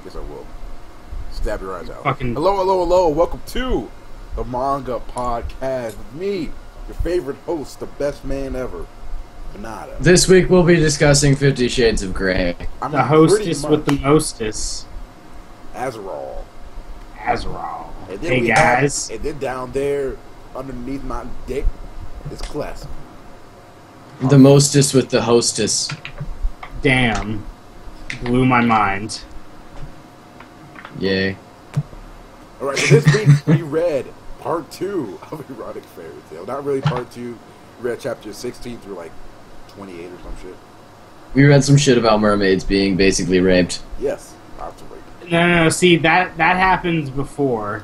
Guess I will. Stab your eyes out. Fucking Hello, hello, hello. Welcome to the Manga Podcast with me, your favorite host, the best man ever, Benada. This week we'll be discussing 50 Shades of Grey. I mean, the hostess with the mostess. Azrael. Azrael. And then Hey we guys. and then down there, underneath my dick, is classic. The mostest with the hostess. Damn. Blew my mind. Yay. Alright, so this week we read part 2 of Erotic Fairytale. Not really part 2. We read chapter 16 through like 28 or some shit. We read some shit about mermaids being basically raped. Yes, lots of rape. No. See, that happens before.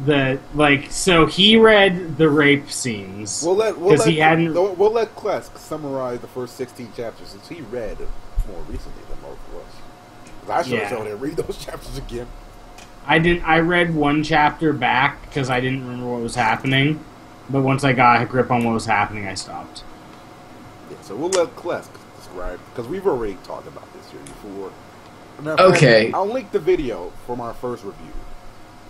So he read the rape scenes. We'll let Clask summarize the first 16 chapters since he read more recently than most of us. 'Cause I should have told him to read those chapters again. I read one chapter back because I didn't remember what was happening, but once I got a grip on what was happening, I stopped. Yeah, so we'll let Clask describe, because we've already talked about this here before. Okay. I'll link the video from our first review.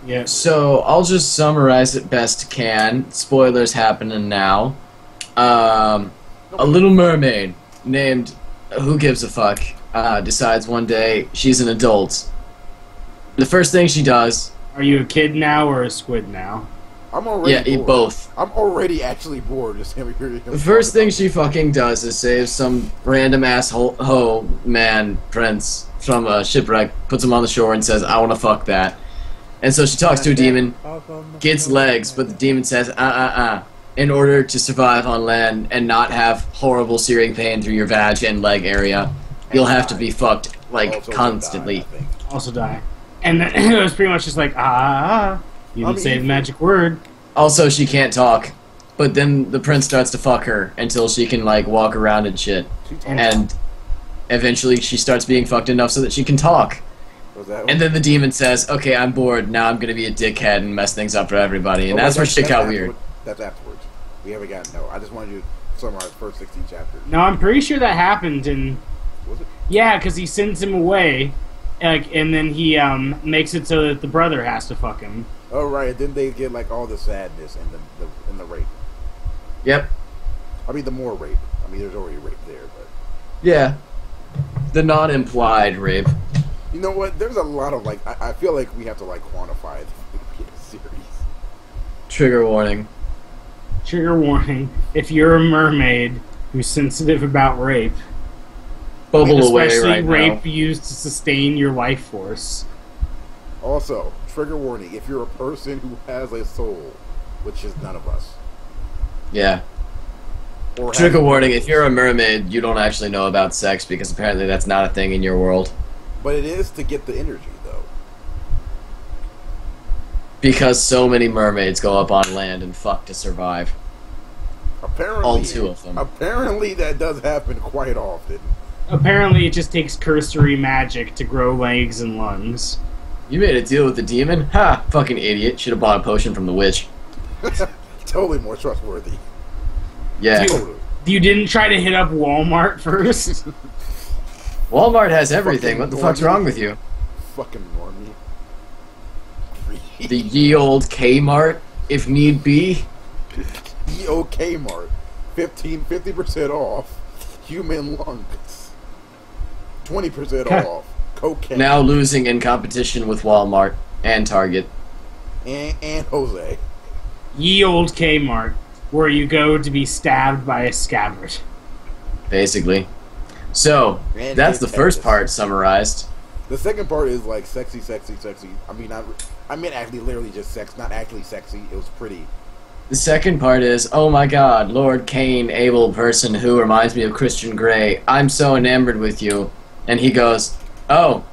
Yeah. So I'll just summarize it best can. Spoilers happening now. A little mermaid named Who Gives a Fuck decides one day she's an adult. The first thing she does... Are you a kid now or a squid now? I'm already Yeah, bored. both. I'm already actually bored just hearing him. The first thing she fucking does is save some random ass man prince from a shipwreck, puts him on the shore and says, I wanna fuck that. And so she talks to a demon, gets legs, but the demon says, in order to survive on land and not have horrible searing pain through your vag and leg area, you'll have to be fucked, like, Also constantly. die, Also die. And then it was pretty much just like, you didn't say the magic word. Also, she can't talk, but then the prince starts to fuck her until she can, like, walk around and shit. And eventually she starts being fucked enough so that she can talk. And then the demon says, okay, I'm bored, now I'm gonna be a dickhead and mess things up for everybody. And that's where shit got weird. That's afterwards. We haven't gotten, no. I just wanted you to summarize the first 16 chapters. No, I'm pretty sure that happened in... Was it? Yeah, because he sends him away, and then he makes it so that the brother has to fuck him. Oh, right. Then they get, like, all the sadness and the rape. Yep. I mean, the more rape. I mean, there's already rape there, but... Yeah. The non-implied rape. You know what? There's a lot of, like... I feel like we have to, like, quantify the series. Trigger warning. Trigger warning, if you're a mermaid who's sensitive about rape, Bubble away right especially now. rape used to sustain your life force. Also, trigger warning, if you're a person who has a soul, which is none of us. Yeah. Or Trigger has- warning, if you're a mermaid, you don't actually know about sex because apparently that's not a thing in your world. But it is to get the energy, though. Because so many mermaids go up on land and fuck to survive. Apparently, All 2 of them. Apparently that does happen quite often. Apparently it just takes cursory magic to grow legs and lungs. You made a deal with the demon? Ha! Fucking idiot. Should have bought a potion from the witch. Totally more trustworthy. Yeah. Totally. You didn't try to hit up Walmart first? Walmart has everything. Fucking What the fuck's normie. wrong with you? Fucking normie. The ye old Kmart, if need be. EOK Mart. 50% off. Human lungs. 20% off. Cocaine. Now losing in competition with Walmart and Target. And Jose. Ye old Kmart, where you go to be stabbed by a scabbard. Basically. So, And that's the his first Texas. part summarized. The second part is like sexy. I mean, I meant actually literally just sex, not actually sexy. It was pretty. The second part is, oh my god, Lord Cain, able person who reminds me of Christian Grey. I'm so enamored with you. And he goes, oh,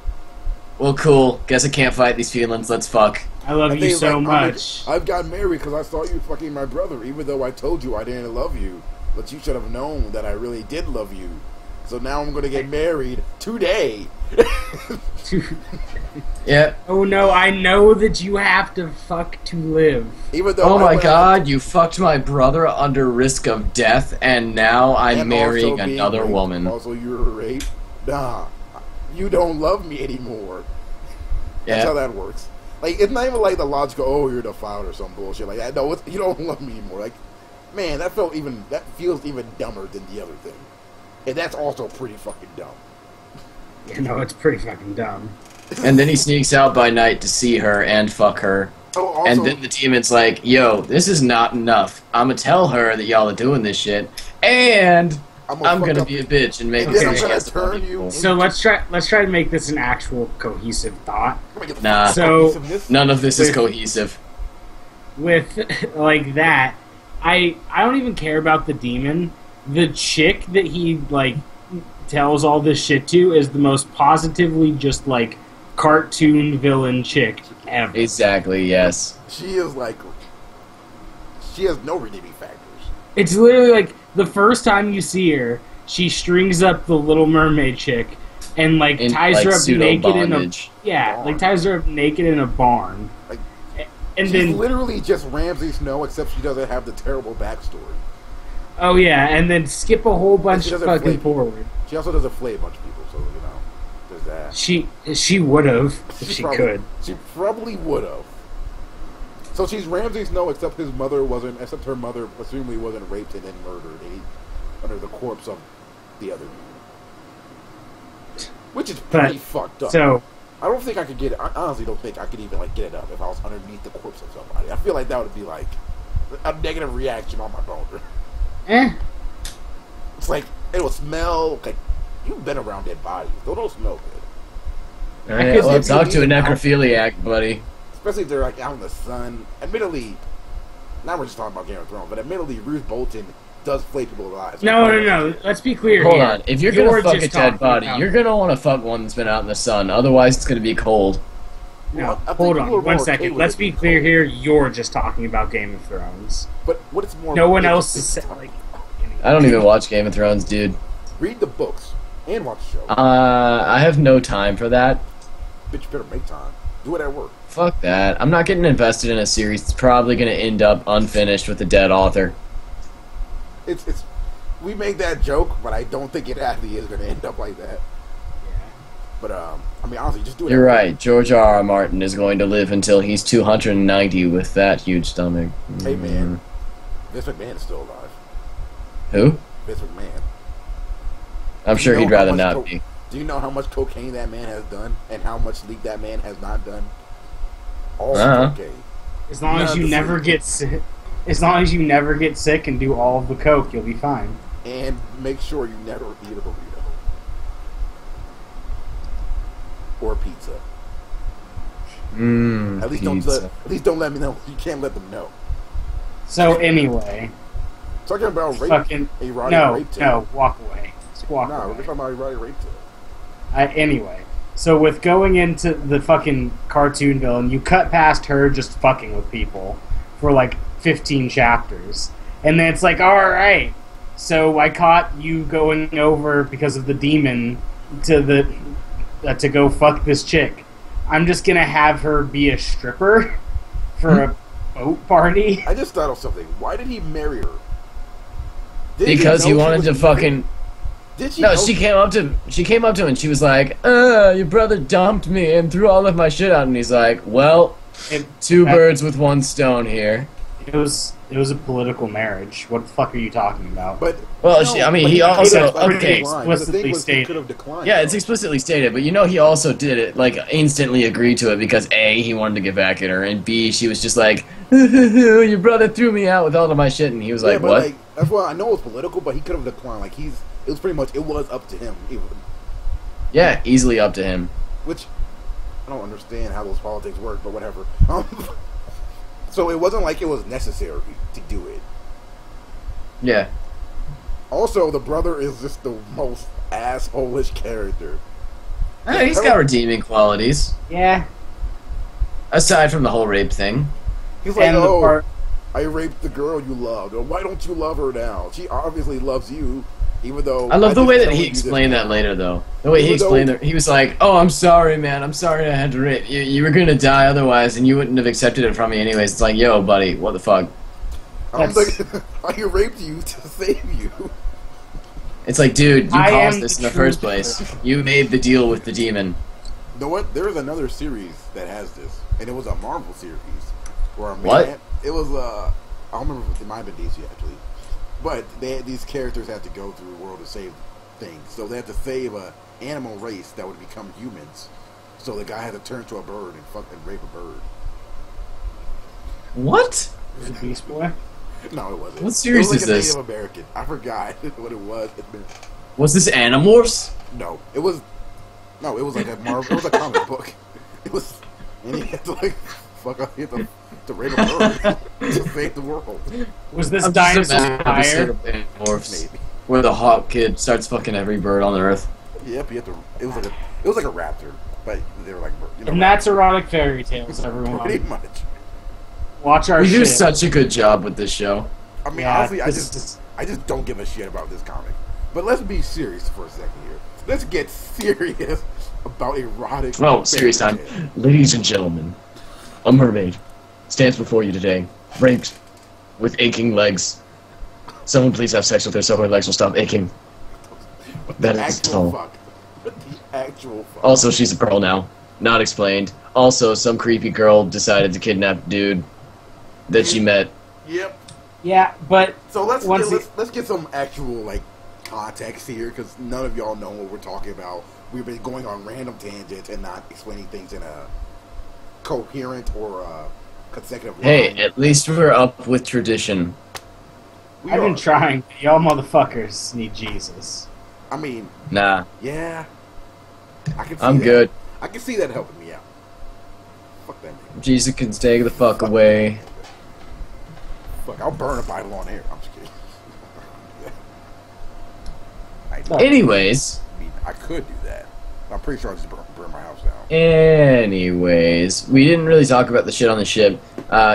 well cool, guess I can't fight these feelings, let's fuck. I love And you he's so like, much. I've got married because I saw you fucking my brother, even though I told you I didn't love you. But you should have known that I really did love you. So now I'm going to get married today. Yep. Oh no, I know that you have to fuck to live. Even though Oh I my went god, you fucked my brother under risk of death, and now I'm and marrying also being another raped. woman. Also, you were raped. Nah, you don't love me anymore. That's Yeah. how that works. Like, it's not even like the logical, oh, you're defiled or some bullshit like that. No, it's, you don't love me anymore. Like, man, that feels even dumber than the other thing. And that's also pretty fucking dumb. You know, it's pretty fucking dumb. And then he sneaks out by night to see her and fuck her. Oh, also, And then the demon's like, yo, this is not enough. I'm gonna tell her that y'all are doing this shit. And I'm gonna be a bitch and make and her then I'm say she gonna has to fuck turn you. people. So let's try to make this an actual cohesive thought. Nah. So None of this is cohesive. with like that, I don't even care about the demon. The chick that he like tells all this shit to is the most positively just like cartoon villain chick ever. Exactly, yes. She is like, she has no redeeming factors. It's literally like the first time you see her, she strings up the Little Mermaid chick and like In, ties like, her up pseudo naked bondage. like ties her up naked in a barn. Like, And she's then literally just Ramsay Snow, except she doesn't have the terrible backstory. oh yeah, and then skip a whole bunch she of doesn't fucking flame. forward. She also doesn't flay a bunch of people, so, you know, there's that. She would have if she probably, could. She probably would have. So she's Ramsay Snow, except her mother assumably wasn't raped and then murdered under the corpse of the other dude. Which is pretty fucked up. So I don't think I could get it. I honestly don't think I could even like get it up if I was underneath the corpse of somebody. I feel like that would be like a negative reaction on my boner. It's like it will smell like you've been around dead bodies. They don't smell good. Alright, well, if you talk to a leave it out- necrophiliac, buddy. Especially if they're like out in the sun. Admittedly, now we're just talking about Game of Thrones, but admittedly, Ruth Bolton does flay people alive. no. Let's be clear Hold here. on, if you're gonna fuck a just dead talking body, about- you're gonna want to fuck one that's been out in the sun, otherwise it's gonna be cold. No, Well, I think hold people are on, more 1 okay second. with Let's it be being clear cold. here. You're just talking about Game of Thrones. But what it's more. No one else interesting is to talk like. about. I don't even watch Game of Thrones, dude. Read the books and watch the show. I have no time for that. Bitch, you better make time. Do it at work. Fuck that. I'm not getting invested in a series that's probably gonna end up unfinished with a dead author. It's. We make that joke, but I don't think it actually is going to end up like that. But I mean, honestly, just do it. You're at work. right. George R. R. Martin is going to live until he's 290 with that huge stomach. Hey man, Vince McMahon is still alive. Who? Vince McMahon. I'm Do sure you know he'd how rather much not be. Do you know how much cocaine that man has done, and how much leak that man has not done? All Uh-huh. cocaine. As long as None you of the never food. get sick, as long as you never get sick and do all of the coke, you'll be fine. And make sure you never eat a burrito or pizza. At least don't let me know. You can't let them know. So anyway, Talking about rape, fucking erotic rape tale. no, walk away. Just walk Nah, we're away. talking about erotic rape tale. Anyway, so with going into the fucking cartoon villain, you cut past her just fucking with people for like 15 chapters. And then it's like, alright, so I caught you going over because of the demon to to go fuck this chick. I'm just gonna have her be a stripper for a boat party? I just thought of something. Why did he marry her? Did Because he know she wanted was to married? fucking. Did she? No, know she came up to him and she was like, your brother dumped me and threw all of my shit out. And he's like, well, two birds with one stone here. It was a political marriage. What the fuck are you talking about? But Well, no, I mean, but he also declined. okay. But the explicitly thing was, he stated. could have declined. Yeah, it's explicitly stated, but you know he also did it, like, instantly agreed to it because A, he wanted to get back at her, and B, she was just like, your brother threw me out with all of my shit, and he was like, but what? like, that's why I know it's political, but he could have declined. Like it was pretty much, it was up to him. Yeah, easily up to him. Which I don't understand how those politics work, but whatever. So it wasn't like it was necessary to do it. Yeah. Also, the brother is just the most asshole-ish character. He's got redeeming qualities. Yeah. Aside from the whole rape thing. He's like, And the oh, part- I raped the girl you loved. Or why don't you love her now? She obviously loves you, even though... I love the just way that told he you this explained now. that later, though. The way he Even though- explained it, he was like, oh, I'm sorry, man. I'm sorry I had to rape you. You were gonna die otherwise, and you wouldn't have accepted it from me anyways. It's like, yo, buddy, what the fuck? I'm like, I raped you to save you. It's like, dude, you I caused am this in the the first truth. place. You made the deal with the demon. You know what? There is another series that has this, and it was a Marvel series where a man. What? It was I don't remember. It might have been DC actually, but these characters had to go through the world to save things. So they had to save a animal race that would become humans. So the guy had to turn to a bird and fucking rape a bird. What? Was it Beast Boy? No, it wasn't. What series it was is like a this? Native American. I forgot what it was. Was this Animorphs? No, it was. No, it was like a Marvel. It was a comic book. It was, and he had to like fuck up. He had to rape a bird to save the world. Was this I'm just Dinosaur imagining an episode Fire? of Animorphs Maybe. where the hawk kid starts fucking every bird on Earth. Yep, you had to. It was like a raptor, but they were like, you know, And that's Erotic Fairytales, everyone. pretty much. Watch our We do shit. such a good job with this show. I mean, Yeah, honestly, I this just don't give a shit about this comic. But let's be serious for a second here. Let's get serious about erotic. Oh, serious time. fairy tales. Ladies and gentlemen, a mermaid stands before you today, raped, with aching legs. Someone please have sex with her so her legs will stop aching. That The is actual all. fuck. The actual fuck. Also, she's a girl now. Not explained. Also, some creepy girl decided to kidnap a dude that she met. Yep. Yeah, but So let's Once let's get some actual like context here, because none of y'all know what we're talking about. We've been going on random tangents and not explaining things in a coherent or consecutive Hey, line. at least we're up with tradition. We I've been are- trying. Y'all motherfuckers need Jesus. I mean, Nah, yeah. I can see I'm that. good. I can see that helping me out. Fuck that nigga. Jesus can take the fuck away. Fuck, I'll burn a Bible on air. I'm just kidding. Anyways, I mean, I could do that. I'm pretty sure I'll just burn my house down. anyways, we didn't really talk about the shit on the ship.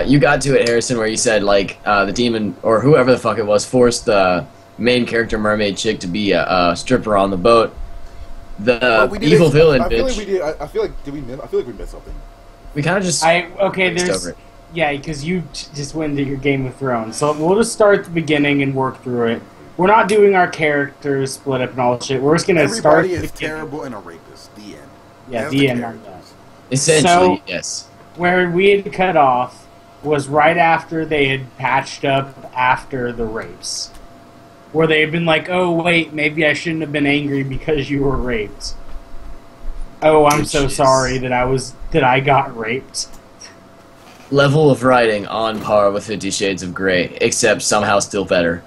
You got to it, Harrison, where you said, like, the demon, or whoever the fuck it was, forced the main character mermaid chick to be a stripper on the boat. The Oh, we did evil it. villain I feel bitch. like we did. I feel like did we miss? I feel like we missed something. We kind of just Okay, mixed there's over it. yeah, because you just went into your Game of Thrones, so we'll just start at the beginning and work through it. We're not doing our characters split up and all that shit. We're just gonna start. Everybody at is the beginning. terrible and a rapist. The end. Yeah, That's the end on that. characters. Essentially, So- yes. Where we had cut off was right after they had patched up after the rapes, where they had been like, "Oh wait, maybe I shouldn't have been angry because you were raped." Oh, I'm so Which is- sorry that I got raped. Level of writing on par with 50 Shades of Grey, except somehow still better.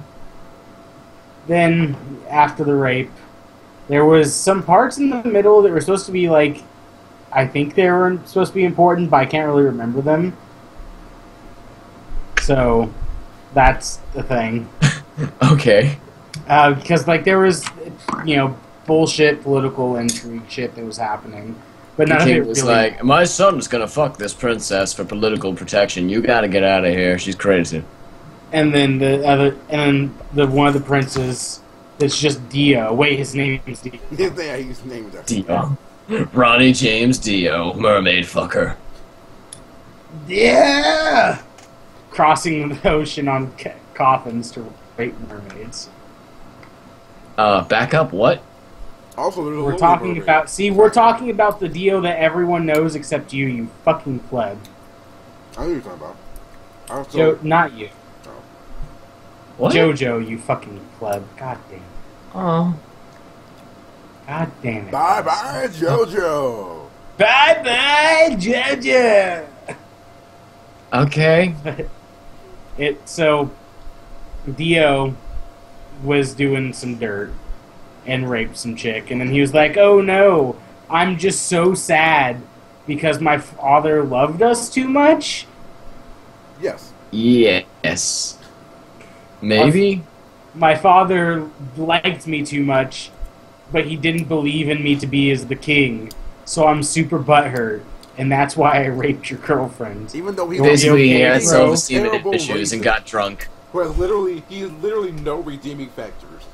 Then after the rape, there was some parts in the middle that were supposed to be like, I think they were supposed to be important, but I can't really remember them. So that's the thing. Okay. Because like there was, bullshit political intrigue shit that was happening, but none The of king it was really. like, my son's gonna fuck this princess for political protection. You gotta get out of here. She's crazy. And then the one of the princes, it's just Dio. Wait, his name is Dio. His name was Dio. Ronnie James Dio, mermaid fucker. Yeah. Crossing the ocean on coffins to rape mermaids. Back up, what? Also, there's a We're Lily talking mermaid. about. See, we're talking about the Dio that everyone knows except you. You fucking pleb. I know what you're talking about. Also, Joe, not you. What? Jojo, you fucking pleb. God damn. Oh. God damn it. bye bye, JoJo. Bye bye, Jojo. Okay. So Dio was doing some dirt and raped some chick, and then he was like, "Oh no, I'm just so sad because my father loved us too much." Yes. Yes. Maybe? My father liked me too much, but he didn't believe in me to be as the king, so I'm super butthurt, and that's why I raped your girlfriend. Even though he Basically, he okay, had bro? self-esteem Terrible issues and racist. got drunk. who has literally no redeeming factors.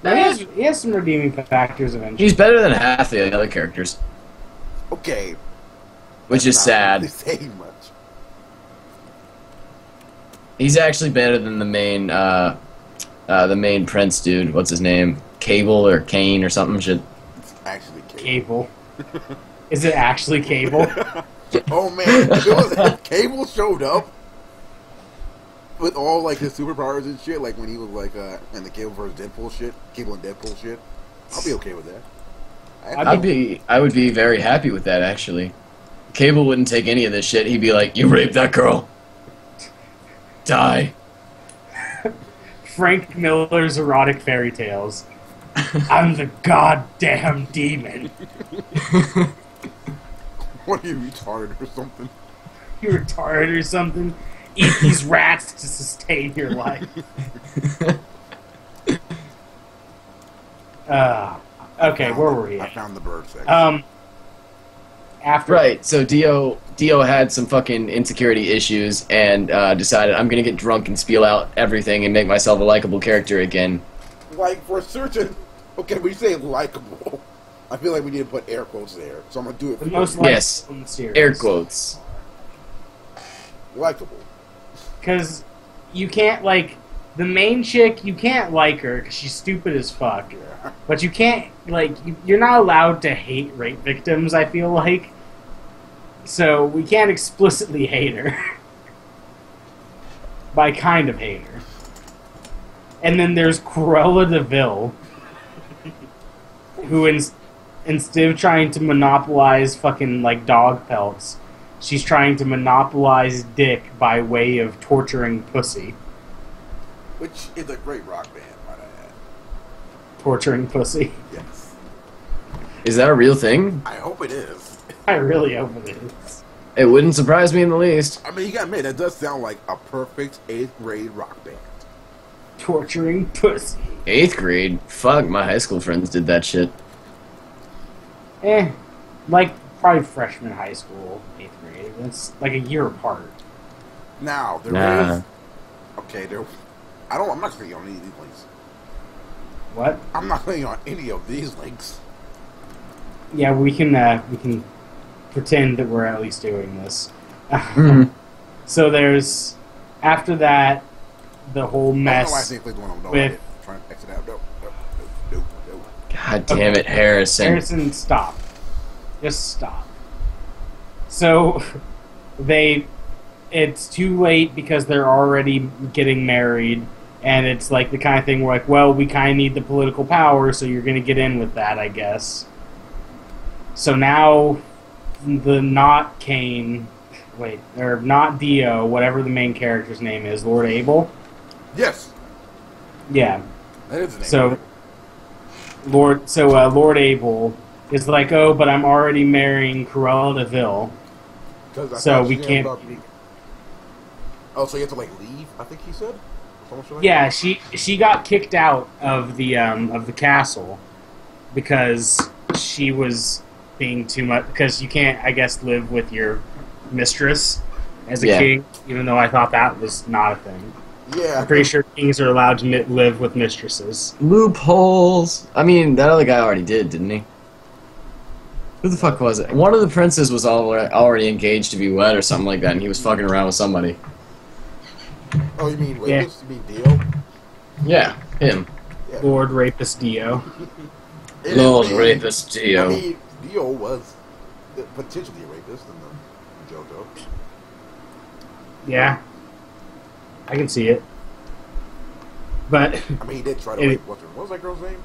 He has some redeeming factors eventually. He's better than half the other characters, Okay. which is Not sad. really saying much. He's actually better than the main the main prince dude. What's his name? Cable or Kane or something shit. It's actually Cable. Is it actually Cable? Oh man, if Cable showed up with all like his superpowers and shit, like when he was like in the Cable vs. Deadpool shit, Cable and Deadpool shit, I'll be okay with that. I would be very happy with that actually. Cable wouldn't take any of this shit. He'd be like, "You raped that girl. Die." Frank Miller's Erotic Fairytales. I'm the goddamn demon. What are you, retarded or something? You retarded or something? Eat these rats to sustain your life. Okay, where were we I at? found the bird section. After Right, so Dio had some fucking insecurity issues and decided I'm gonna get drunk and spiel out everything and make myself a likable character again. Like, for certain... Okay, we say likable. I feel like we need to put air quotes there, so I'm gonna do it the for most you. likable Yes, in the series. air quotes. Likable. Because you can't, like, the main chick, you can't like her because she's stupid as fuck. But you can't, like, you're not allowed to hate rape victims, I feel like. So we can't explicitly hate her. But I kind of hate her. And then there's Cruella de Vil, who instead of trying to monopolize fucking, like, dog pelts, she's trying to monopolize dick by way of torturing pussy. Which is a great rock band, might I add. Torturing pussy. Yes. Is that a real thing? I hope it is. I really hope it is. It wouldn't surprise me in the least. I mean, you gotta admit, that does sound like a perfect 8th grade rock band. Torturing pussy. 8th grade? Fuck, my high school friends did that shit. Like, probably freshman high school, 8th grade. That's like a year apart. Now, there is... Okay, I'm not clicking on any of these links. What? I'm not clicking on any of these links. Yeah, we can pretend that we're at least doing this. So there's, after that, the whole mess I think clicked one of them. with... Trying to exit out. No. God damn it, Harrison. Harrison, stop. Just stop. So, it's too late because they're already getting married, and it's like the kind of thing where, like, well, we kind of need the political power, so you're going to get in with that, I guess. So now, the not Kane, or not Dio, whatever the main character's name is, Lord Abel? Yes. Yeah. That is the name. Lord Abel is like, oh, but I'm already marrying Cruella de Vil, so we can't. Oh, so you have to like leave? I think he said. Yeah, she got kicked out of the castle because she was being too much. Because you can't, I guess, live with your mistress as a king, even though I thought that was not a thing. Yeah, I'm pretty sure kings are allowed to live with mistresses. Loopholes. I mean, that other guy already did, didn't he? Who the fuck was it? One of the princes was already engaged to be wed or something like that, and he was fucking around with somebody. Oh, you mean rapist? You mean Dio? Yeah, him. Yeah. Lord Rapist Dio. Lord Rapist Dio. I mean, Dio was potentially a rapist in the JoJo. Yeah. I can see it. But I mean, he did try to rape. What was that girl's name?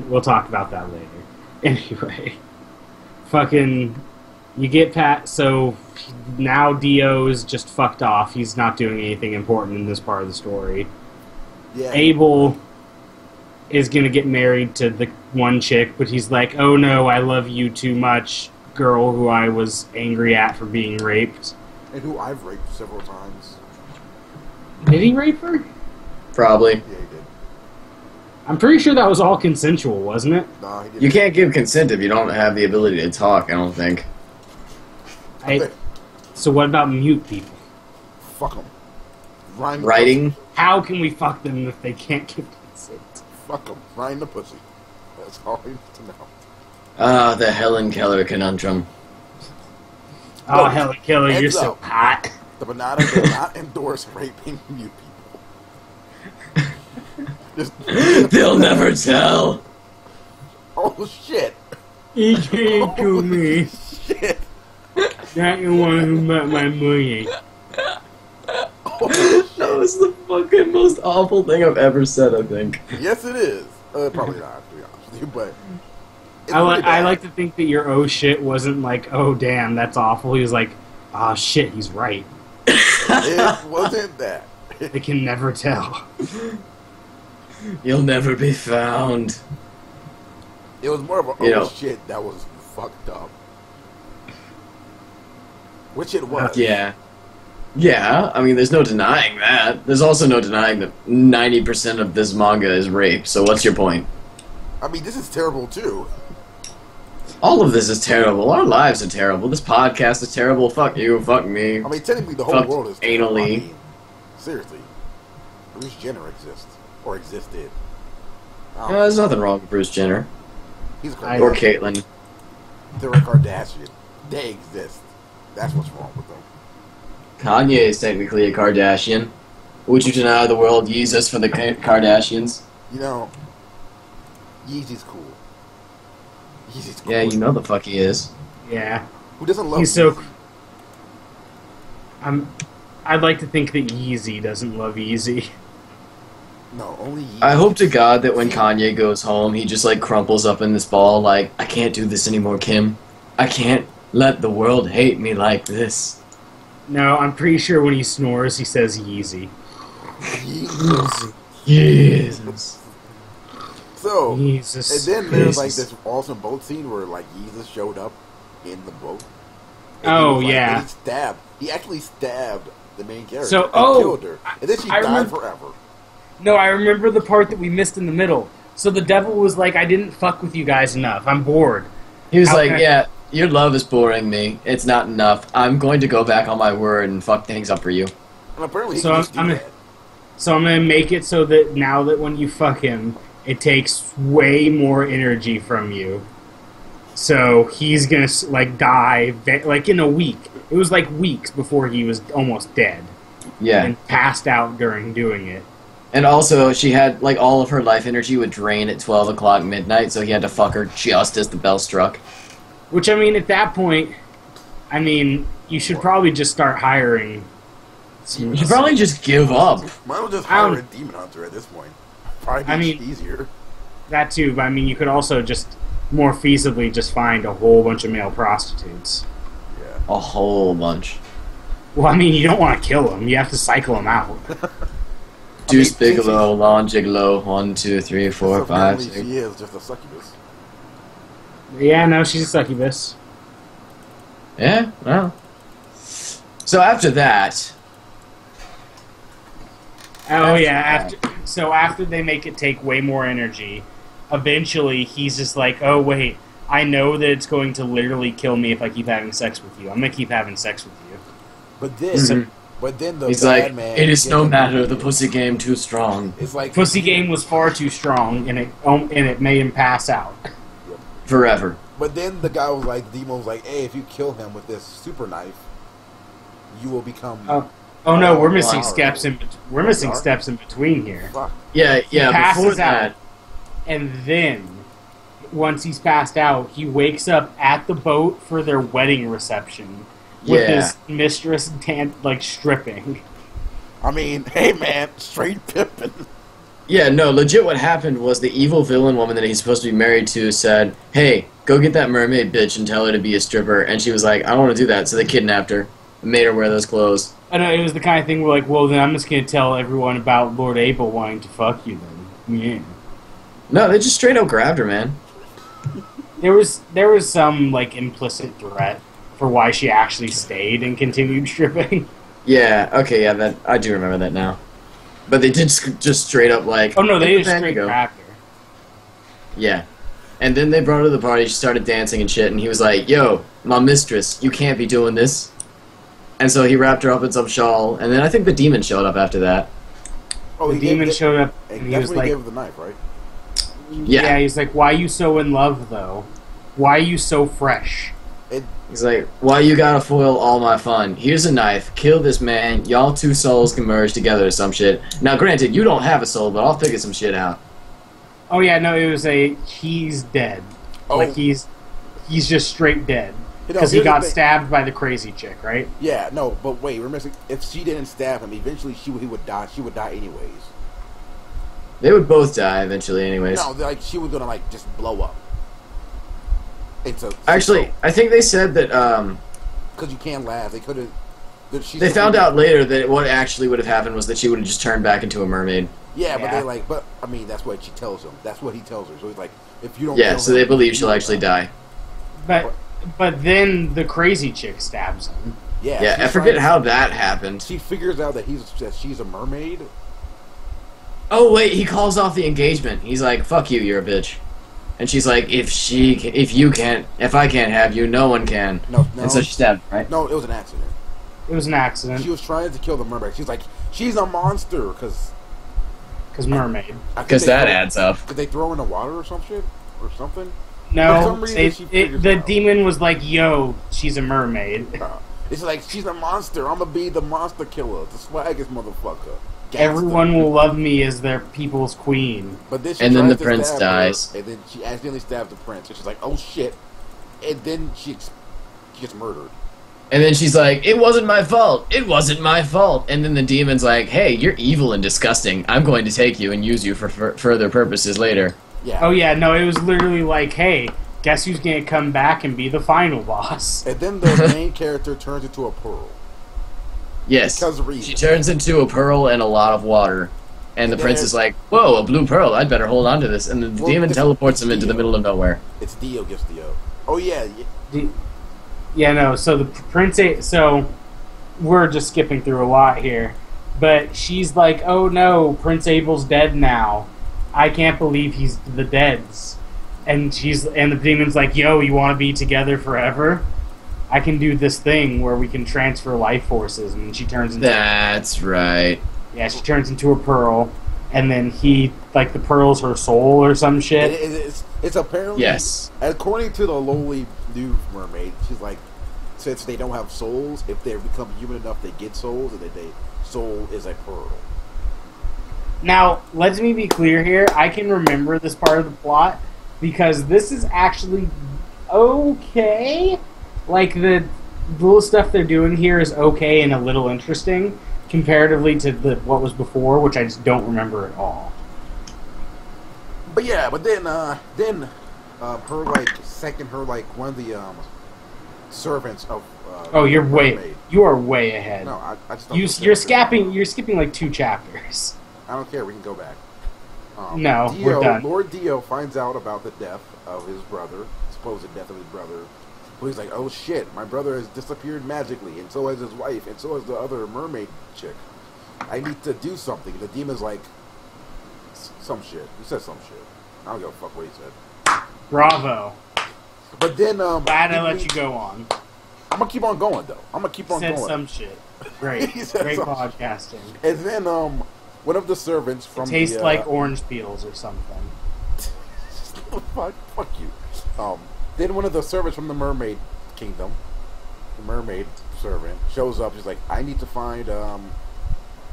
We'll talk about that later. Anyway, fucking, you get so now Dio's just fucked off. He's not doing anything important in this part of the story. Yeah. Abel is gonna get married to the one chick, but he's like, oh no, I love you too much, girl who I was angry at for being raped. And who I've raped several times. Did he rape her? Probably. Yeah, he did. I'm pretty sure that was all consensual, wasn't it? Nah, he didn't. You can't give consent if you don't have the ability to talk, I don't think. So what about mute people? Fuck them. Writing? How can we fuck them if they can't give consent? Fuck them. Ryan the pussy. That's all I need to know. Ah, the Helen Keller conundrum. Oh, Helen Keller, you're so hot. The Banana does not endorse raping mute people. They'll never tell. Oh shit! He came to me. Shit! Not the one who met my money. Oh, That was the fucking most awful thing I've ever said, I think. yes, it is. Probably not, to be honest with you, but it's I pretty bad. like to think that your oh shit wasn't like, oh damn, that's awful. He was like, ah shit, he's right. It wasn't that. They can never tell. You'll never be found. It was more of a You know. shit that was fucked up. Which it was. Yeah. Yeah, I mean, there's no denying that. There's also no denying that 90% of this manga is rape, so what's your point? I mean, this is terrible too. All of this is terrible. Our lives are terrible. This podcast is terrible. Fuck you, fuck me. I mean, technically the whole Fucked world is terrible. anally. I mean, seriously. Bruce Jenner exists. Or existed. I don't know. There's nothing wrong with Bruce Jenner. He's a I- Or Kardashian. Caitlyn. They're a Kardashian. They exist. That's what's wrong with them. Kanye is technically a Kardashian. Would you deny the world Jesus for the Kardashians? You know, Yeezy's cool. Yeezy's cool. Yeah, you know the fuck he is. Yeah. Who doesn't love He's so. Yeezy? I'd like to think that Yeezy doesn't love Yeezy. No, only Yeezy. I hope to God that when Kanye goes home, he just like crumples up in this ball like, I can't do this anymore, Kim. I can't let the world hate me like this. No, I'm pretty sure when he snores, he says Yeezy. Yeezy. Jesus. So, Jesus. and then there's like Jesus. this awesome boat scene where like Jesus showed up in the boat. And Oh, he was, like, yeah. and he actually stabbed the main character. So- and oh, killed her. And then she I died remember- forever. No, I remember the part that we missed in the middle. So the devil was like, I didn't fuck with you guys enough. I'm bored. He was How like, can I- yeah, your love is boring me. It's not enough. I'm going to go back on my word and fuck things up for you. And apparently he So can I'm- just do I'm- that. So I'm gonna make it so that now that when you fuck him, it takes way more energy from you. So he's gonna like die like in a week. It was like weeks before he was almost dead Yeah. and passed out during doing it. And also, she had, like, all of her life energy would drain at 12 o'clock midnight, so he had to fuck her just as the bell struck. Which I mean, at that point, I mean, you should probably just start hiring. You should probably just give up. Might as well just I hire don't- a demon hunter at this point. Probably I be mean- easier. That too, but I mean, you could also just more feasibly just find a whole bunch of male prostitutes. Yeah. A whole bunch. Well, I mean, you don't want to kill them; you have to cycle them out. Deuce I mean, Bigelow, Lon Gigolo, 1, 2, 3, 4, So 5, apparently 6. she is just a succubus. Yeah, no, she's a succubus. Yeah, well. So after that, Oh After yeah, that. after they make it take way more energy, eventually he's just like, oh wait, I know that it's going to literally kill me if I keep having sex with you. I'm gonna keep having sex with you. But then, Mhm. the he's bad like, man it is gets no him- matter, the pussy game too strong. It's like Pussy game was far too strong, and it made him pass out. Forever. But then the guy was like, the demon was like, hey, if you kill him with this super knife, you will become. Oh no, we're missing wow. steps in between here. Fuck. Yeah, yeah, passes before that. out. And then, once he's passed out, he wakes up at the boat for their wedding reception with Yeah. his mistress like stripping. I mean, hey man, straight pimping. Yeah, no, legit what happened was the evil villain woman that he's supposed to be married to said, hey, go get that mermaid bitch and tell her to be a stripper. And she was like, I don't want to do that. So they kidnapped her and made her wear those clothes. I know, it was the kind of thing where like, well then I'm just gonna tell everyone about Lord Abel wanting to fuck you then. Yeah. No, they just straight up grabbed her, man. There was some like implicit threat for why she actually stayed and continued stripping. Yeah, okay, yeah, that I do remember that now. But they did just straight up like, Oh no, they "Hey, just man, straight you go." grabbed her. Yeah. And then they brought her to the party, she started dancing and shit, and he was like, yo, my mistress, you can't be doing this. And so he wrapped her up in some shawl, and then I think the demon showed up after that. Oh, The he demon gave, showed up and and he that's was when he like, gave her the knife, right? Yeah. he's like, why you so in love though? Why you so fresh? It, He's like, why you gotta foil all my fun? Here's a knife. Kill this man. Y'all two souls can merge together or some shit. Now, granted, you don't have a soul, but I'll figure some shit out. Oh yeah, no, it was he's dead. Oh. Like he's just straight dead. You know, Because he here's the got thing. stabbed by the crazy chick, right? Yeah, no, but wait, we're missing. If she didn't stab him, eventually he would die. She would die anyways. They would both die eventually, anyways. No, like she was gonna like just blow up. Actually, I think they said that because you can't laugh. They could have. they found out later that what actually would have happened was that she would have just turned back into a mermaid. Yeah, but they but I mean, that's what she tells him. That's what he tells her. So he's like, if you don't. Yeah, kill so him, they believe you she'll will actually die. But then the crazy chick stabs him. Yeah, Yeah, I forget how that happened. She figures out that she's a mermaid. Oh wait, he calls off the engagement. He's like, "Fuck you, you're a bitch," and she's like, "If I can't have you, no one can." No. And so she stabbed, right? No, it was an accident. It was an accident. She was trying to kill the mermaid. She's like, she's a monster because mermaid. Because that adds up. Did they throw her in the water or some shit or something? For No, some reason, she figures the it out. demon was like, "Yo, she's a mermaid." It's like, she's a monster. I'm gonna be the monster killer, the swaggest motherfucker. Gangster. Everyone will love me as their people's queen. But then And then tries the to prince stab dies. her, and then she accidentally stabs the prince, and she's like, "Oh shit!" And then she gets murdered. And then she's like, "It wasn't my fault. It wasn't my fault." And then the demon's like, "Hey, you're evil and disgusting. I'm going to take you and use you for further purposes later." Yeah. Oh yeah, no, it was literally like, "Hey, guess who's gonna come back and be the final boss?" And then the main character turns into a pearl. Yes. Because of reason. She turns into a pearl and a lot of water. And the prince is like, "Whoa, a blue pearl. I'd better hold on to this." And the demon teleports him into the middle of nowhere. It's Dio gets Dio. Oh yeah. Yeah, no. So the prince, so we're just skipping through a lot here, but she's like, "Oh no, Prince Abel's dead now. I can't believe he's the dead's." And the demon's like, "Yo, you want to be together forever? I can do this thing where we can transfer life forces." And she turns into That's right. yeah, she turns into a pearl, and then the pearl's her soul or some shit. It's apparently Yes. according to the lowly new mermaid. She's like, since they don't have souls, if they become human enough, they get souls, and then soul is a pearl. Now, let me be clear here. I can remember this part of the plot because this is actually okay. Like, the little stuff they're doing here is okay and a little interesting comparatively to what was before, which I just don't remember at all. But yeah, but then her one of the servants of Oh, you Mermaid. are way ahead. No, I just don't You're skipping like 2 chapters. I don't care. We can go back. No, Dio, we're done. Lord Dio finds out about the death of his brother, supposed death of his brother. So he's like, "Oh shit, my brother has disappeared magically, and so has his wife, and so has the other mermaid chick. I need to do something." And the demon's like, "Some shit." He said some shit. I don't give a fuck what he said. Bravo. But then, Glad I let you go on. I'm gonna keep on going though. I'm gonna keep on Said going. some shit. Great. He said Great some podcasting. And then, one of the servants from Tastes the, like orange peels or something. fuck you. Then one of the servants from the Mermaid Kingdom, the mermaid servant, shows up. He's like, "I need to find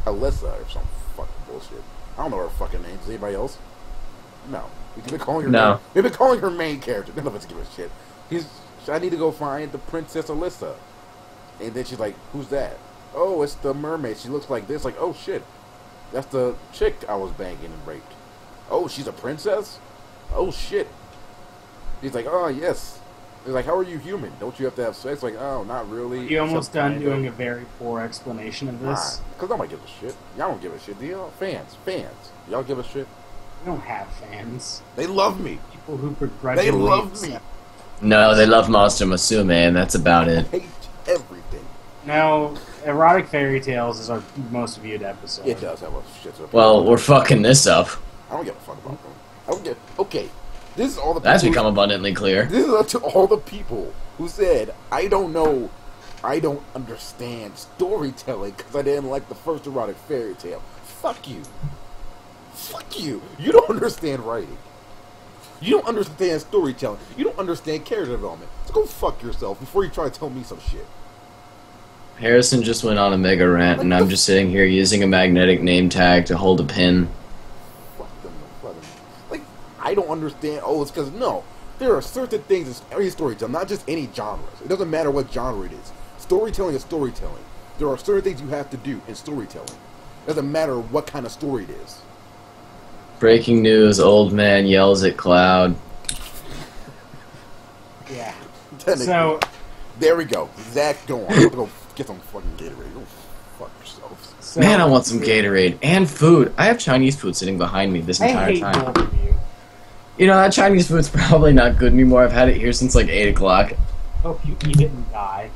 Alyssa or some fucking bullshit. I don't know her fucking name. Does anybody else? No. We've been calling her. No. We've been calling her main character. None of us give a shit. I need to go find the Princess Alyssa. And then she's like, "Who's that?" "Oh, it's the mermaid. She looks like this." Like, "Oh shit, that's the chick I was banging and raped." "Oh, she's a princess? Oh shit." He's like, "Oh yes." He's like, "How are you human? Don't you have to have sex?" Like, "Oh, not really." You almost Some done kind doing a of. very poor explanation of this. Because nobody gives a shit. Y'all don't give a shit, do y'all? Fans. Y'all give a shit? We don't have fans. They love me. People who begrudgingly They love me. accept- No, they love Monster Musume, and that's about I it. hate everything. No, Erotic Fairytales is our most viewed episode. It does have a shit. Well, we're fucking this up. I don't give a fuck about them. I don't give. Okay, this is all the. That's people become abundantly clear. This is to all the people who said, "I don't know, I don't understand storytelling because I didn't like the first Erotic Fairy Tale." Fuck you. Fuck you. You don't understand writing. You don't understand storytelling. You don't understand character development. So go fuck yourself before you try to tell me some shit. Harrison just went on a mega rant, and I'm just sitting here using a magnetic name tag to hold a pin. Fuck them, fuck them. Like, I don't understand. Oh, it's because, no. There are certain things in every storytelling, not just any genres. It doesn't matter what genre it is. Storytelling is storytelling. There are certain things you have to do in storytelling. It doesn't matter what kind of story it is. Breaking news, old man yells at cloud. Yeah. So... There we go. Zach, go on. I'm gonna go get some fucking Gatorade. Go fuck yourselves. So, man, I want some Gatorade and food. I have Chinese food sitting behind me this entire time. I hate both of you. You know, that Chinese food's probably not good anymore. I've had it here since like 8 o'clock. Hope you eat it and die.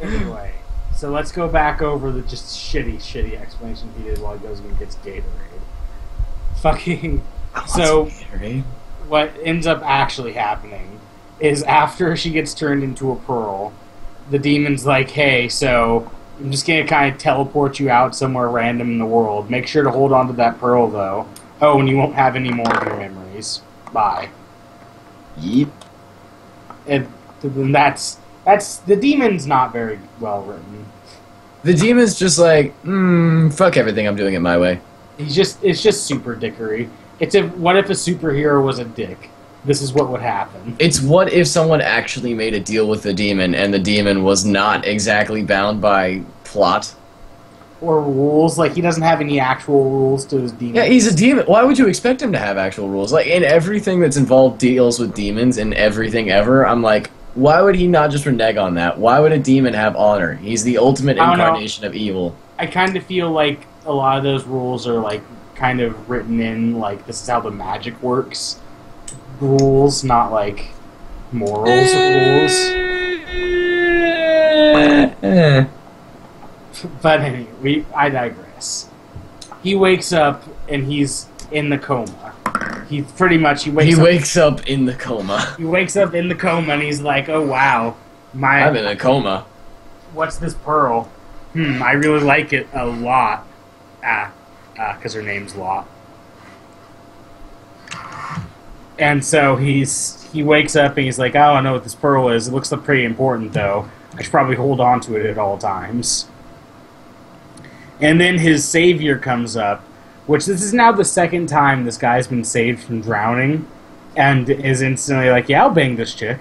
Anyway, so let's go back over the just shitty explanation he did while he goes and gets Gatorade. Fucking... So, Gatorade. What ends up actually happening is after she gets turned into a pearl, the demon's like, hey, so I'm just going to kind of teleport you out somewhere random in the world. Make sure to hold on to that pearl, though. Oh, and you won't have any more of your memories. Bye. Yep. And that's the demon's not very well written. The demon's just like, fuck everything, I'm doing it my way. It's just super dickery. What if a superhero was a dick? This is what would happen. It's what if someone actually made a deal with the demon and the demon was not exactly bound by plot? Or rules. Like, he doesn't have any actual rules to his demon. Yeah, he's a demon. Why would you expect him to have actual rules? Like, in everything that's involved deals with demons and everything ever, I'm like, why would he not just renege on that? Why would a demon have honor? He's the ultimate incarnation of evil. I kind of feel like a lot of those rules are, like, kind of written in, like, this is how the magic works. Rules, not like morals rules. But anyway, I digress. He wakes up and he's in the coma. He wakes up in the coma. He wakes up in the coma and he's like, oh wow, I'm in a coma. What's this pearl? I really like it a lot. Because her name's Lot. And so he wakes up and he's like, oh, I know what this pearl is. It looks like pretty important, though. I should probably hold on to it at all times. And then his savior comes up, which this is now the second time this guy's been saved from drowning, and is instantly like, yeah, I'll bang this chick.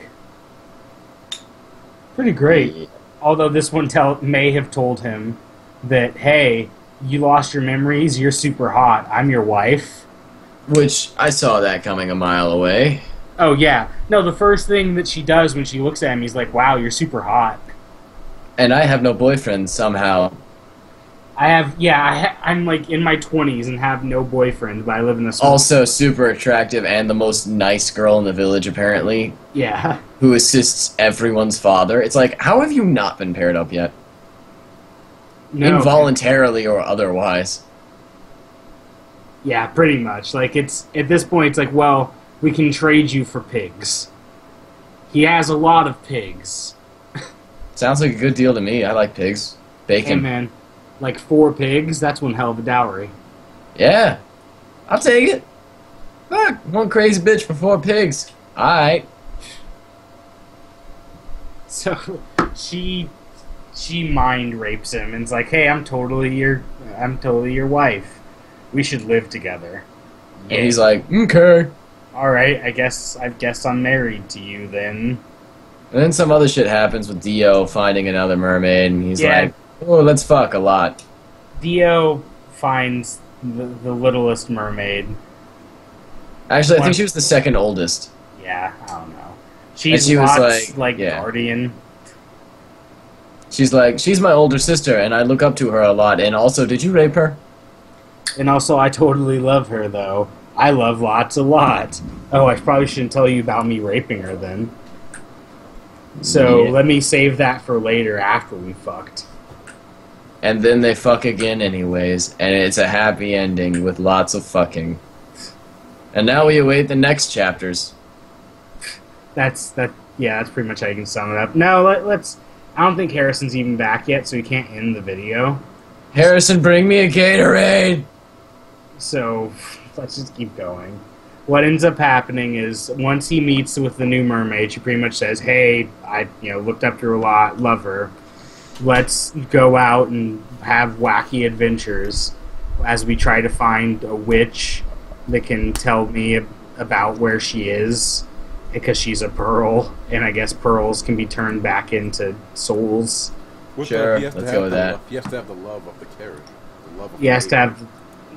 Pretty great. Yeah. Although this one may have told him that, hey, you lost your memories, you're super hot, I'm your wife. Which, I saw that coming a mile away. Oh, yeah. No, the first thing that she does when she looks at him, he's like, wow, you're super hot. And I have no boyfriend, somehow. I'm like in my 20s and have no boyfriend, but I live in this. Also super attractive and the most nice girl in the village, apparently. Yeah. Who assists everyone's father. It's like, how have you not been paired up yet? No. Involuntarily or otherwise. Yeah, pretty much. Like, it's at this point, it's like, well, we can trade you for pigs. He has a lot of pigs. Sounds like a good deal to me. I like pigs. Bacon. Hey, man. Like 4 pigs? That's one hell of a dowry. Yeah. I'll take it. Fuck, one crazy bitch for 4 pigs. Alright. So, she mind rapes him and's like, hey, I'm totally your wife. We should live together. And he's like, okay. Alright, I guess I'm married to you then. And then some other shit happens with Dio finding another mermaid, and he's like, oh, let's fuck a lot. Dio finds the littlest mermaid. Actually, I think she was the second oldest. Yeah, I don't know. She was like guardian. She's like, she's my older sister, and I look up to her a lot. And also, did you rape her? And also, I totally love her, though. I love Lots a lot. Oh, I probably shouldn't tell you about me raping her, then. So, let me save that for later, after we fucked. And then they fuck again anyways, and it's a happy ending with lots of fucking. And now we await the next chapters. That's pretty much how you can sum it up. No, let's... I don't think Harrison's even back yet, so we can't end the video. Harrison, bring me a Gatorade! So, let's just keep going. what ends up happening is once he meets with the new mermaid, she pretty much says, "Hey, I looked up to her a lot, love her. Let's go out and have wacky adventures as we try to find a witch that can tell me about where she is, because she's a pearl, and I guess pearls can be turned back into souls." Sure, let's go with that. He has to have the love of the character. The love of He has to have,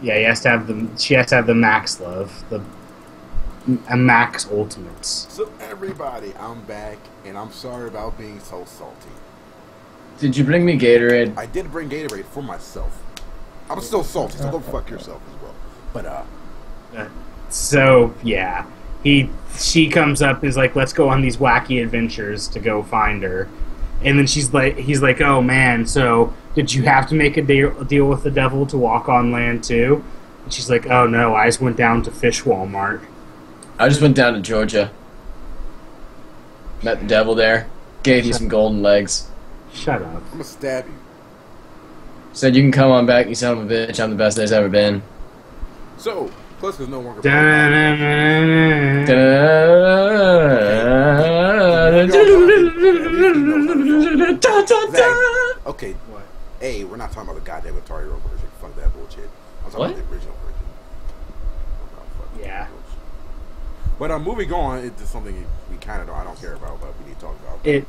he has to have the. She has to have the max love, a max ultimates. So everybody, I'm back, and I'm sorry about being so salty. Did you bring me Gatorade? I did bring Gatorade for myself. I'm still salty, so go fuck yourself as well. But So yeah, she comes up and is like, "Let's go on these wacky adventures to go find her." And then he's like, "Oh man, so did you have to make a deal with the devil to walk on land too?" And she's like, "Oh no, I just went down to Fish Walmart. I just went down to Georgia. Met the devil there. Gave you some golden legs. Shut up." I'm gonna stab you. Said you can come on back, you son of a bitch. I'm the best there's ever been. So, plus there's no longer. Okay, What? hey, we're not talking about the goddamn Atari Road version. Fuck that bullshit. I'm talking about the original version. Yeah. But moving on into something we kind of I don't care about, but we need to talk about.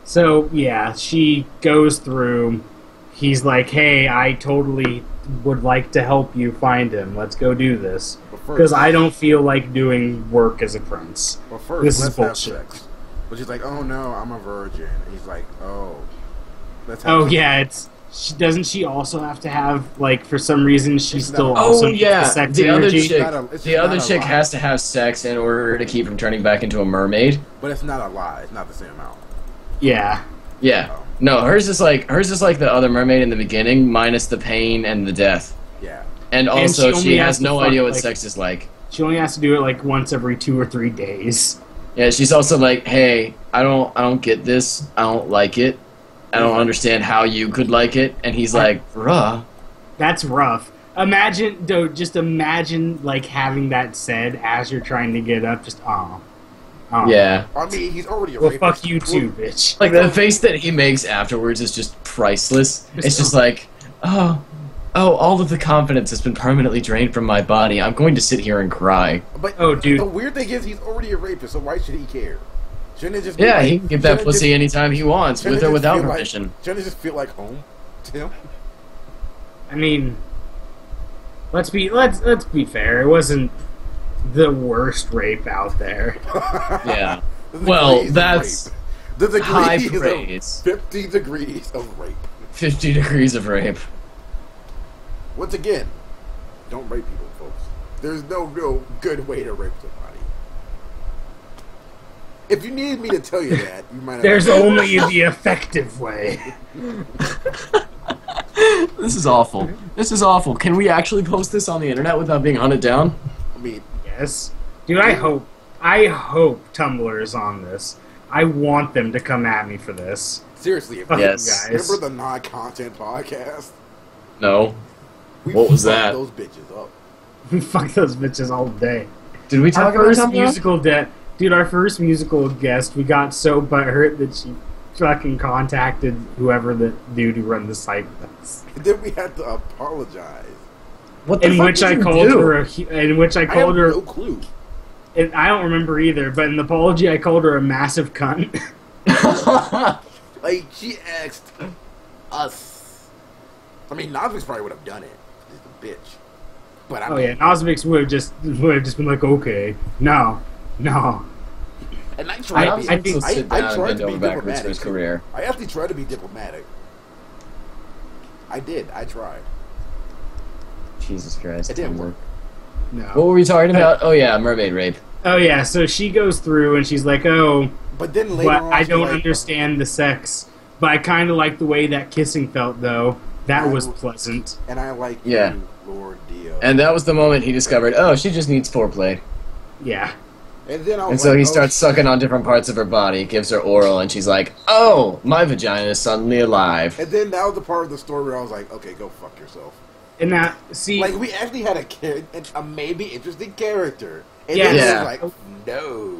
So yeah, she goes through. He's like, "Hey, I totally would like to help you find him. Let's go do this. Because I don't feel like doing work as a prince. Well, first, This is let's have bullshit." sex. But she's like, "Oh no, I'm a virgin." And he's like, "Oh, let's have Oh sex." yeah, doesn't she also have to have, like, for some reason she still not- also Oh needs yeah, the sex the other energy? chick. It's The not other a chick lie. has to have sex in order to keep from turning back into a mermaid. But it's not a lie. It's not the same amount. Yeah. Yeah. Oh. No, hers is like the other mermaid in the beginning, minus the pain and the death. Yeah. And also, she she only has has to no fuck, idea what like- sex is like. She only has to do it like once every 2 or 3 days. Yeah, she's also like, hey, I don't get this. I don't like it. I don't understand how you could like it. And he's like, bruh. That's rough. Just imagine like having that said as you're trying to get up. Just Yeah. I mean, he's already a Well, rapist. fuck you too, bitch. Like, the face that he makes afterwards is just priceless. It's just like, oh, all of the confidence has been permanently drained from my body. I'm going to sit here and cry. But Oh, dude. the weird thing is, he's already a rapist, so why should he care? Shouldn't it just be Yeah, like, he can get that shouldn't it pussy just- anytime he wants, shouldn't with it or just without feel like- permission. Shouldn't it just feel like home to him? I mean, let's be fair. It wasn't the worst rape out there. Yeah. The Well, degrees of that's rape. The degrees high of praise. 50 degrees of rape. 50 degrees of rape. Once again, don't rape people, folks. There's no real good way to rape somebody. If you needed me to tell you that, you might have. There's only the effective way. This is awful. This is awful. Can we actually post this on the internet without being hunted down? I mean, Yes, dude. I hope Tumblr is on this. I want them to come at me for this. seriously, if Fuck Yes. you guys. remember the non-content podcast? No. We What was fucked that? Those bitches up. Fuck those bitches all day. Did we Our talk about first Tumblr? our first musical guest, we got so butthurt that she fucking contacted whoever the dude who run the site was. And then we had to apologize. What the In fuck which did I you called do? her, I have no clue. and I don't remember either. But in the apology, I called her a massive cunt. Like, she asked us. I mean, Nazmix probably would have done it. She's a bitch. But I Oh mean, yeah, Nosmix would have just been like, okay, no. And I tried to be, I think- sit I down and tried bend to be over backwards diplomatic. for his career. I actually tried to be diplomatic. I did. I tried. Jesus Christ. It didn't work. No. What were we talking about? Oh yeah, mermaid rape. Oh yeah, so she goes through and she's like, oh, But then later but on, I she's don't like, understand the sex. But I kind of like the way that kissing felt, though. That I- was pleasant. And I like Yeah. you, Lord Dio. And that was the moment he discovered, oh, she just needs foreplay. Yeah. And then I was And so like, he oh, starts sucking on different parts of her body, gives her oral, and she's like, oh, my vagina is suddenly alive. And then that was the part of the story where I was like, okay, go fuck yourself. And that, see... Like, we actually had a maybe interesting character. And Yeah. then Yeah. it was like, no.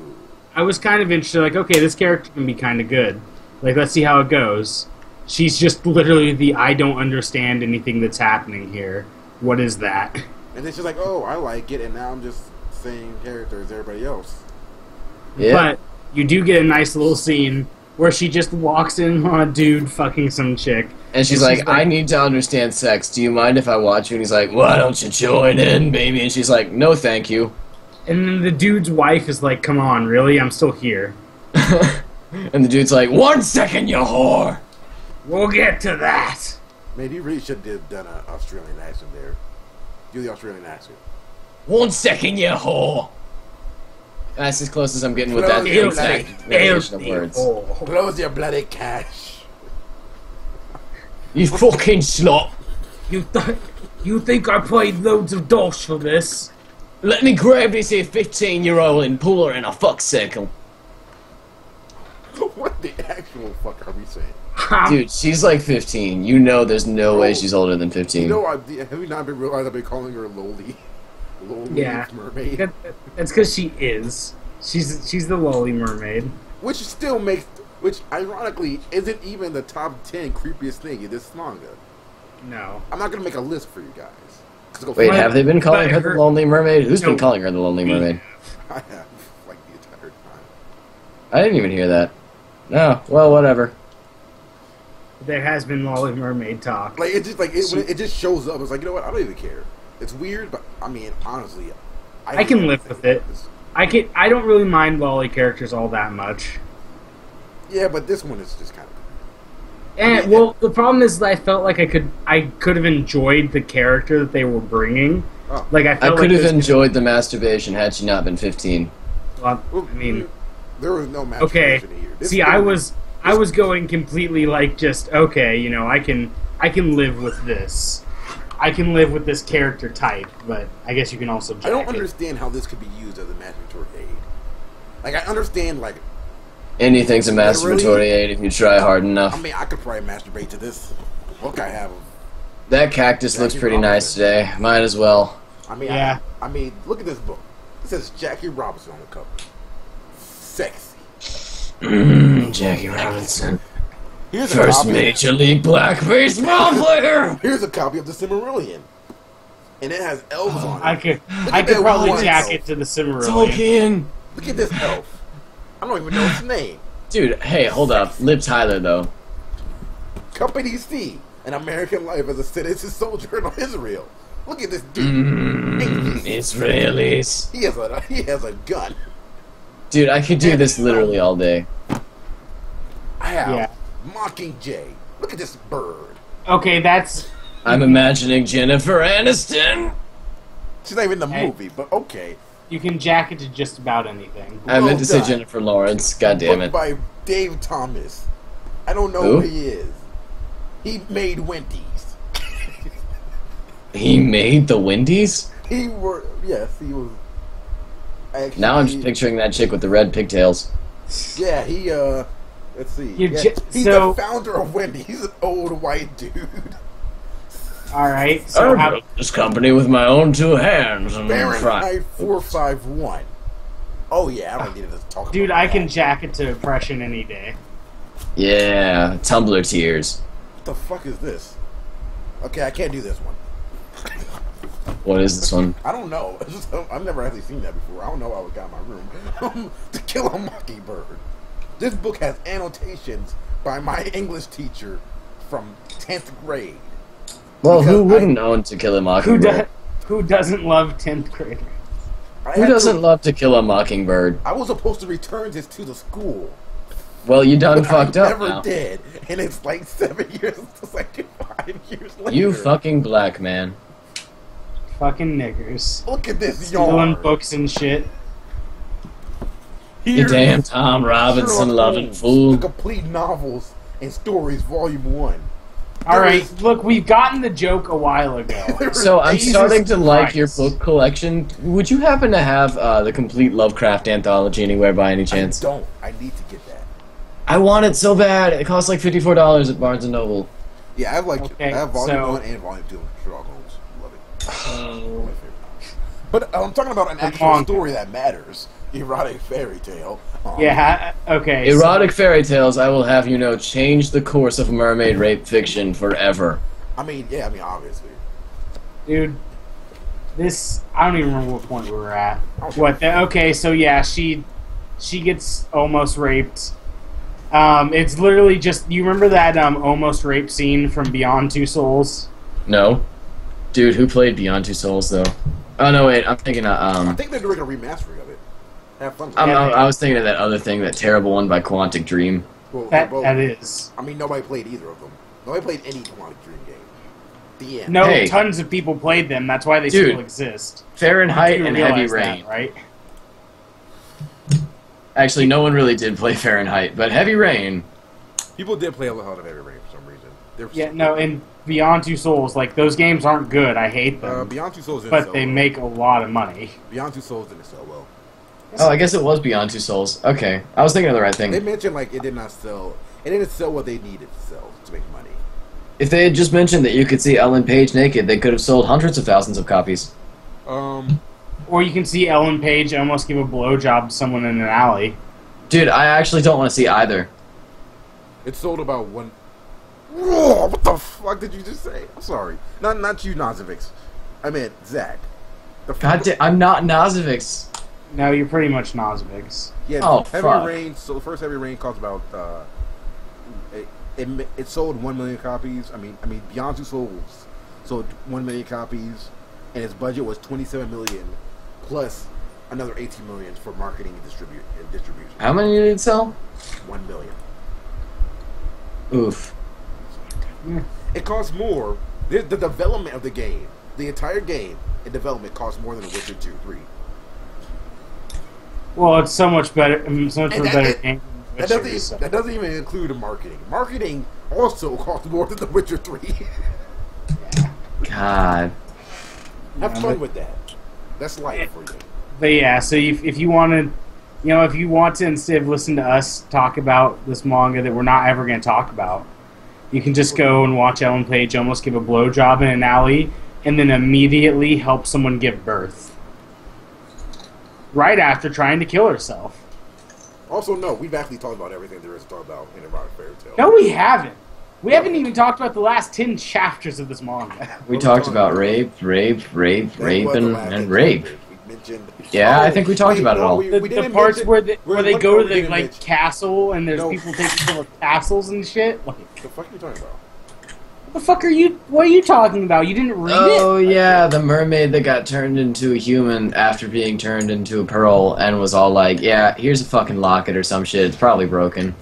I was kind of interested, like, okay, this character can be kind of good. Like, let's see how it goes. She's just literally the I don't understand anything that's happening here. What is that? And then she's like, oh, I like it, and now I'm just same character as everybody else. Yeah. But you do get a nice little scene where she just walks in on a dude fucking some chick. And she's like, I need to understand sex. Do you mind if I watch you? And he's like, why don't you join in, baby? And she's like, no, thank you. And then the dude's wife is like, come on, really? I'm still here. And the dude's like, 1 second, you whore! We'll get to that. Man, you really should have done an Australian accent there. Do the Australian accent. 1 second, you whore! That's as close as I'm getting with that Ew, exact variation of words. Close your bloody cash. You fucking slop! You think I paid loads of dosh for this? Let me grab this here 15-year-old and pull her in a fuck circle. What the actual fuck are we saying? Dude, she's like 15. You know there's no way she's older than 15. You know, have you not been realized I've been calling her Loli? Loli Yeah. Mermaid? That's because she is. She's the lowly mermaid. Which still makes... Which, ironically, isn't even the top 10 creepiest thing in this manga. No. I'm not gonna make a list for you guys. Wait, have they been calling her the But Lonely Mermaid? Who's been No. calling her the Lonely Mermaid? I have, like, the entire time. I didn't even hear that. No, well, whatever. There has been lowly mermaid talk. Like, it just, when it just shows up, it's like, you know what, I don't even care. It's weird, but, I mean, honestly... I can live with it. I don't really mind lolly characters all that much. Yeah, but this one is just kind of... And well, the problem is that I felt like I could have enjoyed the character that they were bringing. Oh. Like I I felt could like have enjoyed the masturbation had she not been 15. Well, I mean, there was no okay. masturbation here. This See, film- I was going completely like just okay. You know, I can live with this. I can live with this character type, but I guess you can also. I don't jack it. understand how this could be used as a masturbatory aid. Like, I understand, like... Anything's a masturbatory aid if you try hard enough. I mean, I could probably masturbate to this book I have. That cactus looks pretty nice today. Might as well. I mean, Yeah. I mean, look at this book. It says Jackie Robinson on the cover. Sexy. Jackie Robinson. Here's a First copy. Major League Black Baseball player! Here's a copy of the Cimmerillion, and it has elves on it. I could at that probably one jack elf. it to the Cimmerillion. Tolkien! Look at this elf. I don't even know its name. Dude, hey, hold up. Liv Tyler, though. Company C, an American life as a citizen soldier in Israel. Look at this dude. Israelis. He has a gun. Dude, I could do this literally all day. I have Yeah. Mockingjay. Look at this bird. Okay, that's I'm imagining Jennifer Aniston. She's not even in the Hey. movie, but okay. you can jack it to just about anything. I meant to say done. Jennifer Lawrence. God damn Book it. by Dave Thomas. I don't know Who? who he is. He made Wendy's. He made the Wendy's? Yes, he was. Actually, Now I'm just picturing that chick with the red pigtails. Yeah, he. Let's see. You Yeah, j- he's so- the founder of Wendy's. He's an old white dude. All right, so how, built this company with my own two hands and Fahrenheit 451. Oh yeah, I don't need to talk. dude, about I that. can jack it to oppression any day. Yeah, Tumblr tears. What the fuck is this? Okay, I can't do this one. What is this one? I don't know. It's just, I've never actually seen that before. I don't know how it got in my room. To Kill a Mockingbird. This book has annotations by my English teacher from 10th grade. Well, who Because wouldn't own To Kill a Mockingbird? Who doesn't love 10th graders? Who doesn't love To Kill a Mockingbird? I was supposed to return this to the school. Well, you done But fucked I up never now. did. And it's like 7 years, it's like 5 years later. You fucking black man. Fucking niggers. Look at this Stealing yarn. books and shit. You Here damn is Tom Robinson Sherlock loving Holmes, fool. The complete novels and stories, volume 1. All right, look, we've gotten the joke a while ago. So I'm Jesus starting to like your Christ. book collection. Would you happen to have the complete Lovecraft anthology anywhere by any chance? I need to get that. I want it so bad. It costs like $54 at Barnes & Noble. Yeah, I have Okay, volume so- 1 and volume 2 of Sherlock Holmes. So, But I'm talking about an actual Manga. story that matters. Erotic fairy tale. yeah, okay. Erotic fairy tales, I will have you know, change the course of mermaid rape fiction forever. I mean, yeah, I mean, obviously. Dude, this... I don't even remember what point we were at. Okay. Okay, so yeah, she gets almost raped. It's literally just... You remember that almost rape scene from Beyond Two Souls? No. Dude, who played Beyond Two Souls, though? Oh, no, wait, I'm thinking I think they're doing a remastering of it. Have fun with it. I was thinking of that other thing, that terrible one by Quantic Dream. Well, That is. I mean, nobody played either of them. Nobody played any Quantic Dream game. The end. No, Hey. tons of people played them. That's why they Dude. still exist. Fahrenheit You and Heavy realize Rain. that, right? Actually, no one really did play Fahrenheit, but Heavy Rain... People did play a lot of Heavy Rain for some reason. Yeah, no, and Beyond Two Souls, like, those games aren't good. I hate them. Beyond Two Souls didn't But sell they well. make a lot of money. Beyond Two Souls didn't sell well. Oh, I guess it was Beyond Two Souls. Okay, I was thinking of the right They thing. mentioned like it did not sell. It didn't sell what they needed to sell to make money. If they had just mentioned that you could see Ellen Page naked, they could have sold hundreds of thousands of copies. Or you can see Ellen Page almost give a blowjob to someone in an alley. Dude, I actually don't want to see either. It sold about one. Whoa, what the fuck did you just say? I'm sorry. Not you, Nazovix. I meant Zach. The God damn, I'm not Nazovix. No, you're pretty much Nosvix. Yeah, Oh, Heavy fuck. Rain. So the first Heavy Rain cost about. It sold 1 million copies. I mean, Beyond Two Souls sold 1 million copies, and its budget was 27 million, plus another 18 million for marketing and distribution. How many did it sell? 1 million. Oof. It costs more. The development of the game, the entire game in development, costs more than The Witcher 2, 3. Well, it's so much better. So much And better that- game than That Witcher, so. doesn't even include the marketing. Marketing also costs more than The Witcher 3. God. Have Yeah, fun but- with that. That's life for you. But yeah, so if you want to, if you want to instead of listen to us talk about this manga that we're not ever going to talk about, you can just go and watch Ellen Page almost give a blowjob in an alley and then immediately help someone give birth. Right after trying to kill herself. Also, no, we've actually talked about everything there is to talk about in Erotic Fairy Tale. No, we haven't. We haven't even talked about the last 10 chapters of this manga. We talked about rape, That was the last and thing rape. we mentioned. Yeah, I think we talked about it all. We The didn't parts mention- where they go to we the didn't like mention- castle and there's No. people taking over castles and shit. Like, The fuck are you talking about? what the fuck are you? What are you talking about? You didn't read Oh it? yeah, the mermaid that got turned into a human after being turned into a pearl and was all like, yeah, here's a fucking locket or some shit, it's probably broken.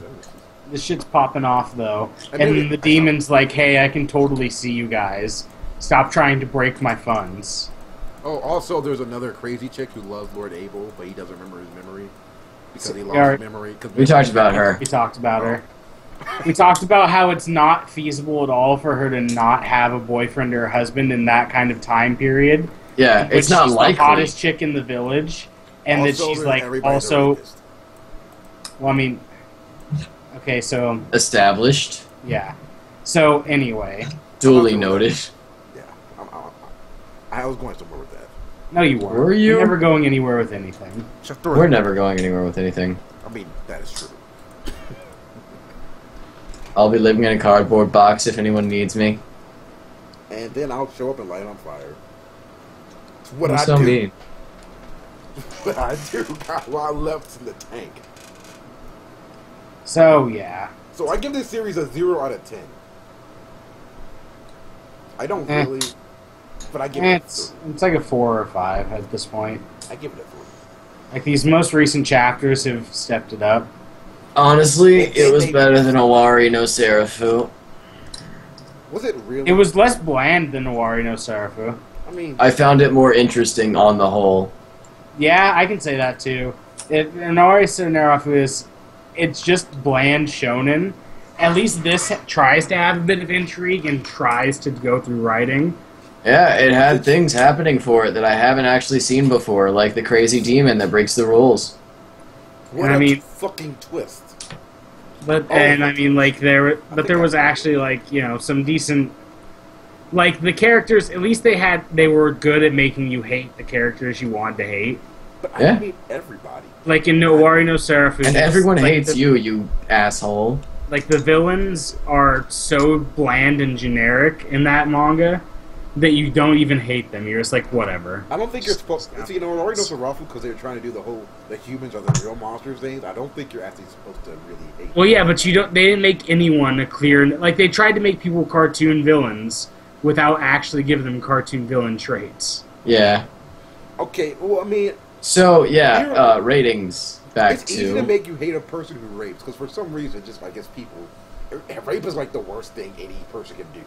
This shit's popping off though, I knew and it. the demon's like, "Hey, I can totally see you guys. Stop trying to break my funds." Oh, also, there's another crazy chick who loves Lord Abel, but he doesn't remember his memory because he lost Yeah, his memory. We talked about her. We talked about her. We talked about how it's not feasible at all for her to not have a boyfriend or a husband in that kind of time period. Yeah, But it's not she's likely. the hottest chick in the village, and that she's there's like everybody's a also. rapist. Well, I mean, okay, so Established, yeah. So anyway, duly I'm not noted. Yeah, I was going somewhere with that. no, you weren't. Were you? You're never going anywhere with anything. Just throw We're it. never going anywhere with anything. I mean, that is true. I'll be living in a cardboard box if anyone needs me. And then I'll show up and light it on fire. It's what That's I so do. mean. What I do while I left in the tank. So yeah, So I give this series a 0 out of 10. I don't Eh. really, but I give it. it's like a 4 or 5 at this point. I give it a 3. Like these most recent chapters have stepped it up. Honestly, it was better than Owari no Serafu. Was it really? It was less bland than Owari no Sarafu. I mean, I found it more interesting on the whole. Yeah, I can say that too. Owari no Sarafu is, it's just bland shonen. At least this tries to have a bit of intrigue and tries to go through writing. Yeah, it had things happening for it that I haven't actually seen before, like the crazy demon that breaks the rules. what I a mean- fucking twist. But Oh. and I mean like there was actually like some decent Like, the characters, at least they were good at making you hate the characters you wanted to hate. But I Yeah. hate everybody. Like in No Wari No Serafu. And everyone like hates you, you asshole. Like, the villains are so bland and generic in that manga that you don't even hate them. You're just like, whatever. I don't think you're supposed to. You know, I already know Sarafu because they were trying to do the humans are the real monsters things. I don't think you're actually supposed to really hate Well, yeah, but they didn't make anyone a clear... Like, they tried to make people cartoon villains without actually giving them cartoon villain traits. Yeah. Okay, well, I mean... So, yeah, ratings back It's easy to to... make you hate a person who rapes, because for some reason, just, I guess, people... Rape is, like, the worst thing any person can do.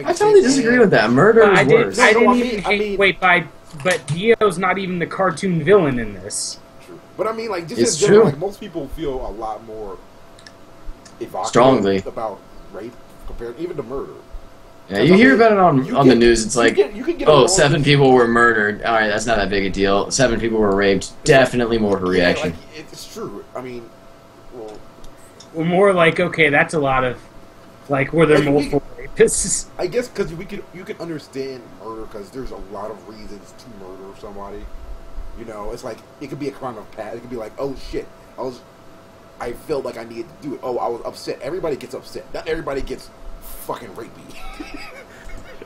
I totally disagree with that. Murder is worse. I didn't I even mean- hate... Wait, but Dio's not even the cartoon villain in this. True. But I mean, like, just It's in general, true. like, most people feel a lot more evocative Strongly about rape compared even to murder. Yeah, you hear about it on the news. It's like, you can get oh, along 7 with- people were murdered. All right, that's not that big a deal. 7 people were raped. Definitely more of a Yeah, reaction. like, it's true. I mean, well, Or more like, okay, that's a lot of... Like, were there Like, multiple rapists? I guess because you can understand murder because there's a lot of reasons to murder somebody. You know, it's like it could be a crime of passion. It could be like, oh shit, I felt like I needed to do it. Oh, I was upset. Everybody gets upset. Not everybody gets fucking rapey.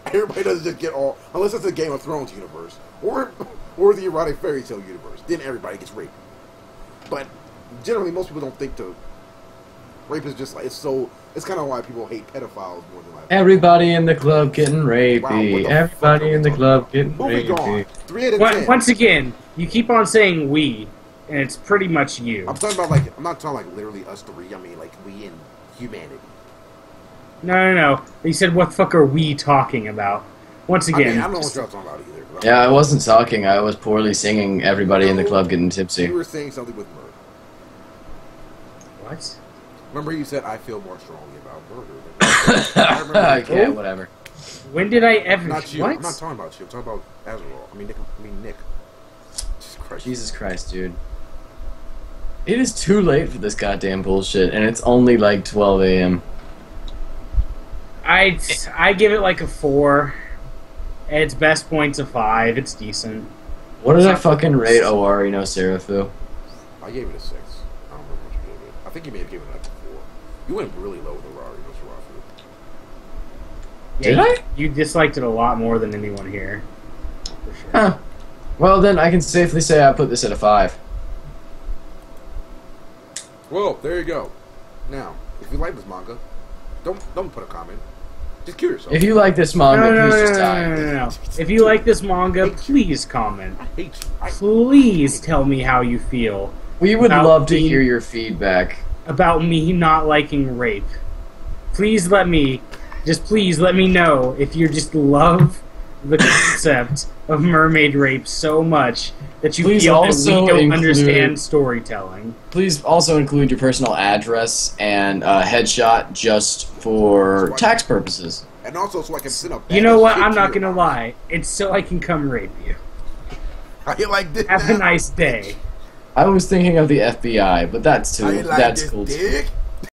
Everybody doesn't just get all, unless it's a Game of Thrones universe or the erotic fairy tale universe. Then everybody gets raped. But generally, most people don't think to rape is just like it's kind of why people hate pedophiles more than like. Everybody in the club getting Wow, what rapey. the Everybody fuck in the club getting Moving on. rapey. 3 out of 10. Once again, you keep on saying we, and it's pretty much you. I'm talking about like I'm not talking like literally us three. I mean like we in humanity. No. You said, what the fuck are we talking about? Once I again, mean I don't know what you're talking about either. But Yeah, I wasn't talking. I was poorly singing Everybody in the club getting tipsy. You were saying something with murder. what? Remember you said I feel more strongly about murder. Than I remember. Okay, whatever. When did I ever... Not you. What? I'm not talking about you. I'm talking about Azrael. I mean Nick. Jesus Christ. Jesus Christ, dude. It is too late for this goddamn bullshit, and it's only like 12 a.m. I give it like a 4. At its best point's a 5. It's decent. What did I fucking rate Owari no Serafu? I gave it a 6. I don't remember what you gave it. I think you may have given it like a 4. You went really low with the Rari no Sarafu. Yeah, Did I? You disliked it a lot more than anyone here. For sure. Huh. Well, then I can safely say I put this at a 5. Well, there you go. Now, if you like this manga, don't put a comment. Just kill yourself. If you like this manga, No. please just die. No. If you like this manga, please comment. I hate you. Please tell me how you feel We would About love to being- hear your feedback. about me not liking rape. Please let me know if you just love the concept of mermaid rape so much that you Please feel that we also don't include- understand storytelling. Please also include your personal address and headshot just for tax purposes. And also so I can send a You know what? shit I'm to not your gonna house. lie. It's so I can come rape you. How you like this? Have a now? nice day. I was thinking of the FBI, but that's How you too. like That's this cool too. dick?